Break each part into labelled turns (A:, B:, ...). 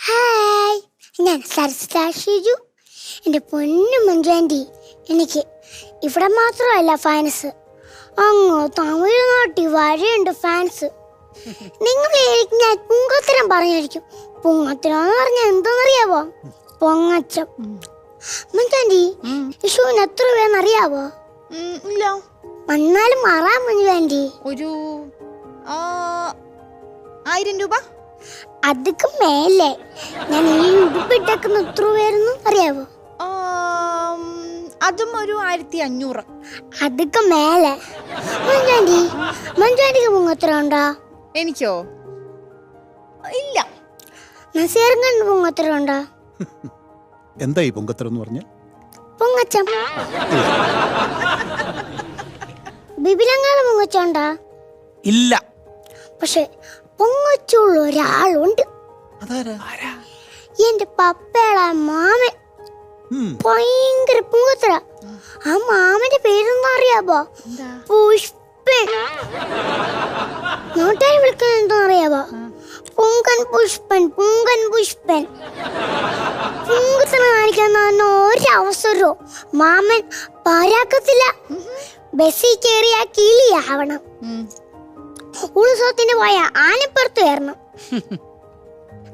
A: Hi, ഞാൻ സരസ്വതി. എൻ്റെ പൊന്നു മഞ്ജാൻറ്റി, എനിക്ക് ഇവിടെ മാത്രമല്ല ഫാൻസ്, അങ്ങ് തമിഴ്നാട്ടിൽ വരെയുണ്ട് ഫാൻസ്. നിങ്ങൾ ഞാൻ പുങ്കത്തരം പറഞ്ഞിരിക്കും. പുങ്ങത്തരം എന്ന് പറഞ്ഞാൽ എന്താണെന്നറിയാവോ? പൊങ്ങച്ചം. മഞ്ജാൻറ്റി, വിഷുവിന് എത്ര പേരെന്നറിയാവോ?
B: ഇല്ല.
A: വന്നാലും മാറാം മഞ്ജാൻറ്റി.
B: ഒരു 1000 രൂപ.
A: അതൊക്കെ മേലെ. ഞാൻ ഈ ഉടുപ്പിട്ടേക്കുന്ന എത്ര പേരെന്ന് അറിയാവോ?
B: അതും ഒരു 1500.
A: അതൊക്കെ മേലെ. മഞ്ജാൻറ്റിക്ക് പൊങ്ങത്തരം ഉണ്ടോ?
B: എനിക്കോ? ഇല്ല.
A: നസീറിന് പൊങ്ങത്തരം ഉണ്ടോ?
C: എന്താ ഈ പൊങ്കത്തരം എന്ന് പറഞ്ഞ?
A: പൊങ്ങച്ചം. ബിബിലങ്ങാട് പൊങ്ങച്ചുണ്ടോ?
C: ഇല്ല.
A: പക്ഷെ പൊങ്ങച്ചുള്ള ഒരാളുണ്ട്. എന്റെ പപ്പയുടെ മാമൻ. ഭയങ്കര പൊങ്ങത്തര. ആ മാമന്റെ പേരെന്താ അറിയാവോ? പുഷ്പൻ. നോട്ടായി വിളിക്കുന്നത് എന്താ അറിയാവോ? പുങ്കൻ പുഷ്പൻ, പുങ്കൻ പുഷ്പൻ. പുങ്കത്തന കാണിക്കാൻ ഒരവസരവും മാമൻ പാരാക്കത്തില്ല. ബസ്സിൽ കയറിയ കിളിയാവണം. ഉത്സവത്തിന് പോയ ആനപ്പുറത്ത് കയറണം.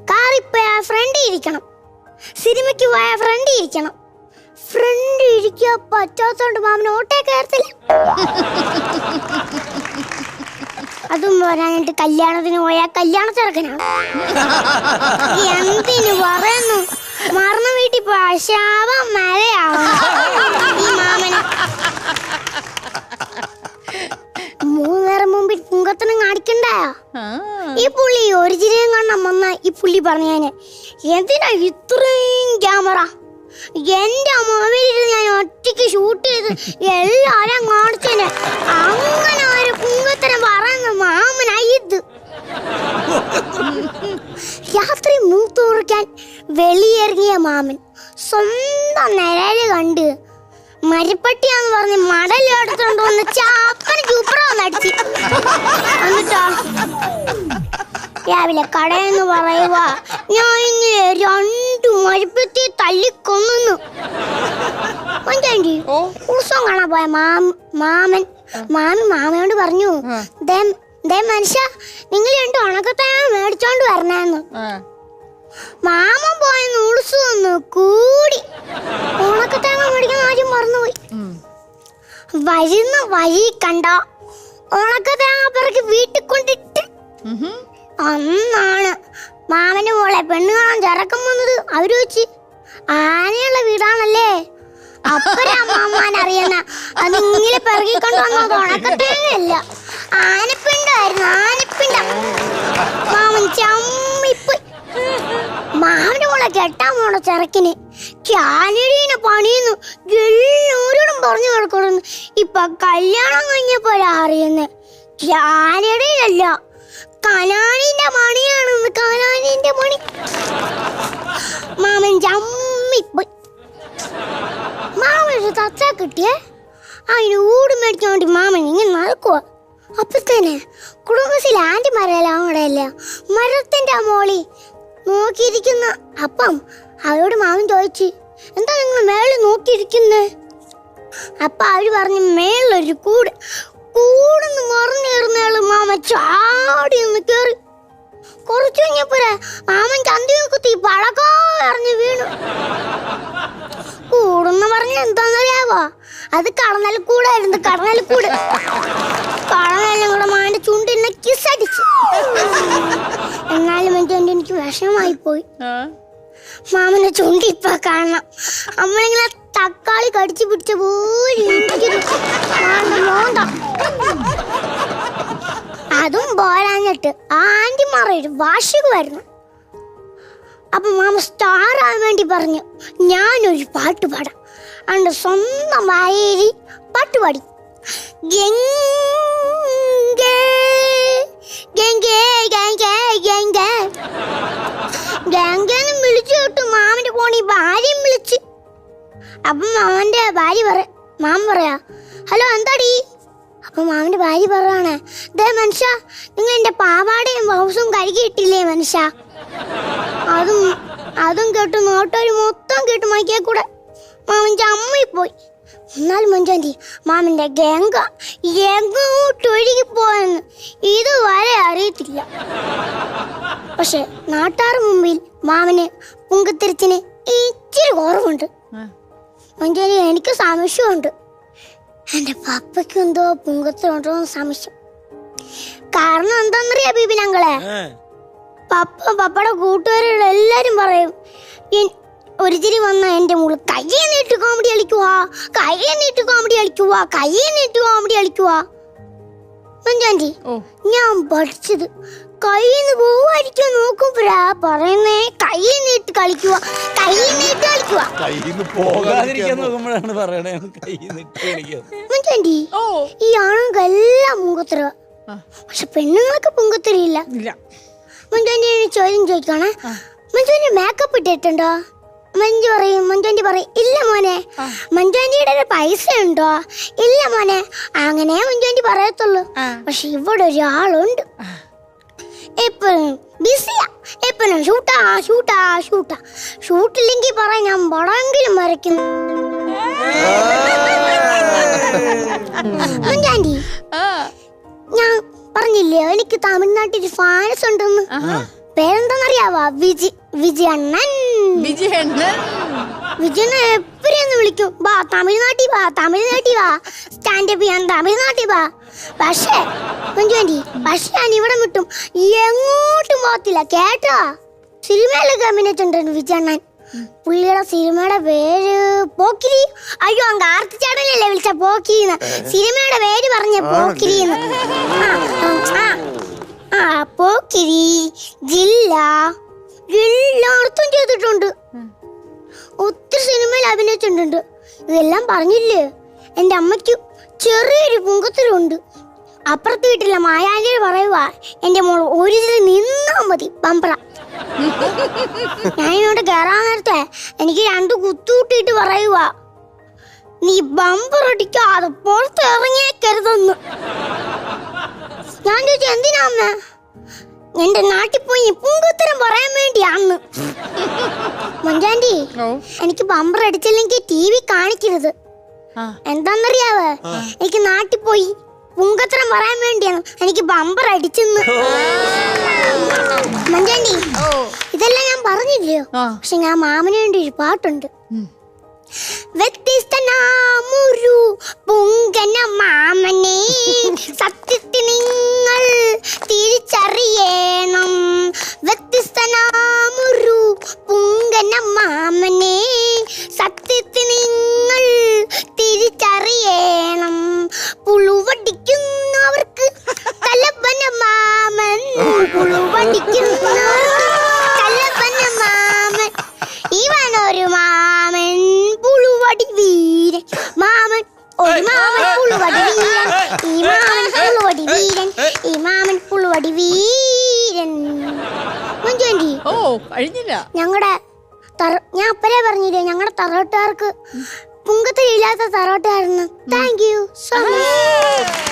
A: കാറിൽ പോയ ഫ്രണ്ട് ഇരിക്കണം. സിനിമയ്ക്ക് പോയ ഫ്രണ്ട് ഇരിക്കണം. ഫ്രണ്ട് ഇരിക്കാൻ പറ്റാത്തോണ്ട് മാമൻ ഓട്ടേ കയറത്തില്ല. അതും പോരാഞ്ഞിട്ട് കല്യാണത്തിന് പോയാൽ കല്യാണ ചെറുക്കനാണ്. എന്തിനു പറയുന്നു? മറന്ന വീട്ടിൽ പോയ ശാപം മഴയാവും ഈ മാമന്. 3 നേരം മുമ്പിൽ പുങ്കത്തനം കാണിക്കണ്ടായോ? ഈ പുള്ളി ഒറിജിനൽ കാണാൻ വന്ന ഈ പുള്ളി പറഞ്ഞേനെ, എന്തിനാ ഇത്രയും ക്യാമറ? എന്റെ മൊബൈലിൽ ഞാൻ ഒറ്റയ്ക്ക് ഷൂട്ട് ചെയ്ത് എല്ലാരും കാണിച്ചേനെ. അങ്ങനെ ഒരു പുങ്കത്തനം പറയുന്ന മാമനായി ഇത്. രാത്രി മൂത്ത് തുറക്കാൻ വെളിയിറങ്ങിയ മാമൻ സ്വന്തം നിഴല് കണ്ട് മരപ്പട്ടിയാന്ന് പറഞ്ഞ് മടലെടുത്തോണ്ട് വന്ന് ചാപ്പന് ചൂപ്പറ അടിച്ച്. എന്നിട്ടോ രാവിലെ കടയെന്ന് പറയുക, ഞാൻ ഇങ്ങനെ 2 മരപ്പത്തി തല്ലിക്കൊന്നു. ഉത്സവം കാണാൻ പോയ മാമയോട് പറഞ്ഞു, ദേ മനുഷ്യ, നിങ്ങൾ 2 ഉണക്കത്തേങ്ങ മേടിച്ചോണ്ട് വരണേന്ന്. മാമൻ പോയെന്ന് ഉത്സവം കൂടി ഉണക്കത്തേങ്ങ മേടിക്കാൻ ആദ്യം മറന്നുപോയി. വരുന്ന വഴി കണ്ട ഉണക്കത്തേങ്ങ പിറകെ വീട്ടിൽ കൊണ്ടിട്ട്. അന്നാണ് മാമന്റെ മോളെ പെണ്ണ് കാണാൻ ചെറുക്കം വന്നത്. അവര് വെച്ച് ആനയുള്ള വീടാണല്ലേ, അപ്പമാമാൻ അറിയുന്ന അതിങ്ങനെ പിറകി കൊണ്ടുവന്നത് ഉണക്കത്തേങ്ങയല്ല, ആനപ്പിണ്ടായിരുന്നു. ആനപ്പിണ്ട. മാമൻ ചമ്മിപ്പോയി. മാമന്റെ മോളെ കെട്ടാൻ പോണ ചെറുക്കിന് കാനഡീനെ പണിയുന്നു എല്ലാവരോടും പറഞ്ഞു കൊടുക്കുന്നു. ഇപ്പൊ കല്യാണം കഴിഞ്ഞപ്പോ അറിയുന്നേ കാനഡയിലല്ല, കനാനിന്റെ പണിയാണെന്ന്. കനാനിന്റെ പണി. മാമൻ ചമ്മിപ്പോയി. മാമൻ തച്ച കിട്ടിയേ, അതിന് ഊട് മേടിക്കാൻ വേണ്ടി മാമൻ ഇങ്ങനെ നടക്കുക. അപ്പത്തന്നെ കുടുംബശ്രീ ആന്റിമാരെല്ലാം അവിടെ അല്ല മരത്തിന്റെ മോളി നോക്കിയിരിക്കുന്ന. അപ്പം അവരോട് മാമൻ ചോദിച്ചു, എന്താ നിങ്ങൾ മേളിൽ നോക്കിയിരിക്കുന്നേ? അപ്പൊ അവര് പറഞ്ഞു, മേളിലൊരു കൂട്. കൂടെന്ന് മറിഞ്ഞേറുന്നയാള് മാമ ചാടി ഒന്ന് കേറി. കുറച്ചു കഴിഞ്ഞപ്പോഴേ മാമൻ ചന്തി കുത്തി പഴക്കാ എറിഞ്ഞ് വീണു. കൂടെന്ന് പറഞ്ഞ എന്താന്നറിയാവോ? അത് കടന്നൽ കൂടായിരുന്നു. കടന്നൽ കൂട്. കടന്നെല്ലാം കൂടെ മാന്റെ ചുണ്ടിനെ കിസ്സടിച്ചു. എന്നാലും എനിക്ക് വിഷമമായി പോയി. മാമന്റെ ചുണ്ടി ഇപ്പൊ കാണണം. നമ്മളിങ്ങനെ തക്കാളി കടിച്ചു പിടിച്ച പോലെ. അതും പോരാഞ്ഞിട്ട് ആന്റിമാർ ഒരു വാർഷികം വരുന്നു. അപ്പൊ മാമ സ്റ്റാർ ആവാൻ വേണ്ടി പറഞ്ഞു, ഞാനൊരു പാട്ട് പാടാം. അണ്ട് സ്വന്തം വായേരി പാട്ട് പാടി. ഗംഗെന്ന് വിളിച്ചു കേട്ടു. മാമന്റെ ഫോണിൽ ഭാര്യയും വിളിച്ച്. അപ്പൊ മാമന്റെ ഭാര്യ മാമൻ പറയാ, ഹലോ എന്താടി? അപ്പൊ മാമന്റെ ഭാര്യ പറയാണ്, ദേ മനുഷ്യ, നിങ്ങൾ എന്റെ പാവാടയും ബ്ലൗസും കഴുകിയിട്ടില്ലേ മനുഷ്യ? അതും കേട്ട് നാട്ടുകാർ മൊത്തം കേട്ട് മൈക്കേ കൂടെ മാമൻ്റെ അമ്മയിൽ പോയി. എന്നാലും മഞ്ചാണ്ടി മാമന്റെ എങ്ങോട്ടൊഴുകിപ്പോയെന്ന് ഇതുവരെ അറിയത്തില്ല. പക്ഷെ നാട്ടാർ മുമ്പിൽ മാമന് പുങ്കത്തിരിച്ചിന് ഇച്ചിരി കുറവുണ്ട്. മഞ്ചാണ്ടി എനിക്ക് സംശയമുണ്ട്, എന്റെ പപ്പയ്ക്ക് എന്തോ പുങ്കത്തിലുണ്ടോ സംശയം. കാരണം എന്താന്നറിയാ ബീബി ഞങ്ങളെ, പപ്പയുടെ കൂട്ടുകാരോട് എല്ലാരും പറയും ഒരിച്ചിരി വന്ന എന്റെ മോള് കയ്യെ നീട്ട് കോമഡി കളിക്കുവാ, കയ്യെ നീട്ട് കോമഡി കളിക്കുവാ, കയ്യെ നീട്ട് കോമഡി കളിക്കുവാ. മഞ്ചാണ്ടി ഞാൻ പഠിച്ചത് കയ്യിന്ന് പോവായിരിക്കും നോക്കുമ്പോഴാ പറയുന്നേ കയ്യെ നീട്ട് കളിക്കുവാ, കയ്യെ നീട്ട് കളിക്കുവാ. മഞ്ചാണ്ടി ഈ ആണുങ്ങൾക്ക് എല്ലാം മുഖത്തര, പക്ഷെ പെണ്ണുങ്ങൾക്ക് പൊങ്കത്തിരിയില്ല. മഞ്ചാണ്ടി ചോദ്യം ചോദിക്കാണ്, മഞ്ചാണ്ടി മേക്കപ്പ് ഇട്ടിട്ടുണ്ടോ? മഞ്ചാണ്ടി പറയും ഇല്ല മോനെ. മഞ്ചാണ്ടിയുടെ പൈസ ഉണ്ടോ? ഇല്ല മോനെ. അങ്ങനെ മഞ്ചാണ്ടി പറയത്തുള്ളൂ. പക്ഷെ ഇവിടെ ഒരാളുണ്ട്, എപ്പോഴും ബിസിയാ, എപ്പോഴും ഷൂട്ടില്ലെങ്കിൽ പറയാൻ ഞാൻ പടമെങ്കിലും വരയ്ക്കുന്നു. മഞ്ചാണ്ടി ഞാൻ പറഞ്ഞില്ലേ എനിക്ക് തമിഴ്നാട്ടിൽ ഫാൻസ് ഉണ്ടെന്ന്. പേരെന്താന്നറിയാവാ? വിജയണ്ണൻ. വിജയണ്ണൻ എപ്പോഴും വിളിക്കും, വാ തമിഴ്നാട്ടിൽ വാ, സ്റ്റാൻഡപ്പ് ചെയ്യാൻ തമിഴ്നാട്ടിൽ വാ. പക്ഷേ മഞ്ചാണ്ടി ഞാൻ ഇവിടെ വിട്ടും എങ്ങോട്ടും പോകത്തില്ല കേട്ടോ. സിനിമയിലൊക്കെ അഭിനയിച്ചിട്ടുണ്ട് വിജയണ്ണൻ. പുള്ളിയുടെ സിനിമയുടെ പേര് പോക്കിരി. അയ്യോ അങ്ങ് ആർത്തിച്ചാടനല്ലേ വിളിച്ച പോക്കിരിന്ന്, സിനിമയുടെ പേര് പറഞ്ഞ പോക്കിരിന്ന്. പോക്കിരി ജില്ലാർത്ഥം ചെയ്തിട്ടുണ്ട്, ഒത്തിരി സിനിമയിൽ അഭിനയിച്ചിട്ടുണ്ട്. ഇതെല്ലാം പറഞ്ഞില്ലേ, എൻ്റെ അമ്മയ്ക്ക് ചെറിയൊരു പുങ്കത്തിലുണ്ട്. അപ്പുറത്ത് വീട്ടിലെ മായാഞ്ചേരി പറയുക എൻ്റെ മോൾ ഒരു ഇതിൽ നിന്നാ മതി ബമ്പറ. ഞാനിങ്ങോട്ട് കയറാൻ നേരത്തെ എനിക്ക് 2 കുത്തുകൂട്ടിയിട്ട് പറയുക, നീ ബമ്പറടിക്കാതെ പുറത്ത് ഇറങ്ങിയേക്കരുതെന്ന്. ഞാൻ ചോദിച്ചു എന്തിനാ അമ്മ? എന്റെ നാട്ടിൽ പോയി പുങ്കത്തരം പറയാൻ വേണ്ടിയാന്ന്. മഞ്ചാണ്ടി എനിക്ക് ബമ്പർ അടിച്ചില്ലെങ്കിൽ TV കാണിക്കരുത്. എന്താന്നറിയാവേ, എനിക്ക് നാട്ടിൽ പോയി പുങ്കത്തരം പറയാൻ വേണ്ടിയാണ് എനിക്ക് ബമ്പർ അടിച്ചെന്ന്. മഞ്ചാണ്ടി ഇതെല്ലാം ഞാൻ പറഞ്ഞില്ലയോ, പക്ഷെ ഞാൻ മാമന് വേണ്ടി ഒരു പാട്ടുണ്ട്. വ്യത്യസ്തനാമൊരു പുങ്കന മാമനെ സത്യത്തിൽ നിങ്ങൾ തിരിച്ചറിയണം. വ്യത്യസ്തനാമൊരു പുങ്കന മാമനെ സത്യത്തിൽ നിങ്ങൾ തിരിച്ചറിയണം. പുളുവടിക്കുന്നവർക്ക് തലപ്പന മാമൻ, പുളുവടിക്കുന്നവർക്ക് തലപ്പന മാമൻ. ഇവനൊരു മാമൻ പുളുവടി വീരൻ, മാമൻ ഒരു മാമൻ പുളുവടി വീരൻ, ഈ മാമൻ പുളുവടി വീരൻ, ഈ മാമൻ പുളുവടി വീരൻ. മഞ്ചാണ്ടി ഞങ്ങളുടെ ഞാൻ അപ്പലേ പറഞ്ഞില്ലേ, ഞങ്ങളുടെ തറോട്ടുകാർക്ക് പുങ്കത്തിലില്ലാത്ത തറോട്ടുകാരെന്ന്. Thank you so much.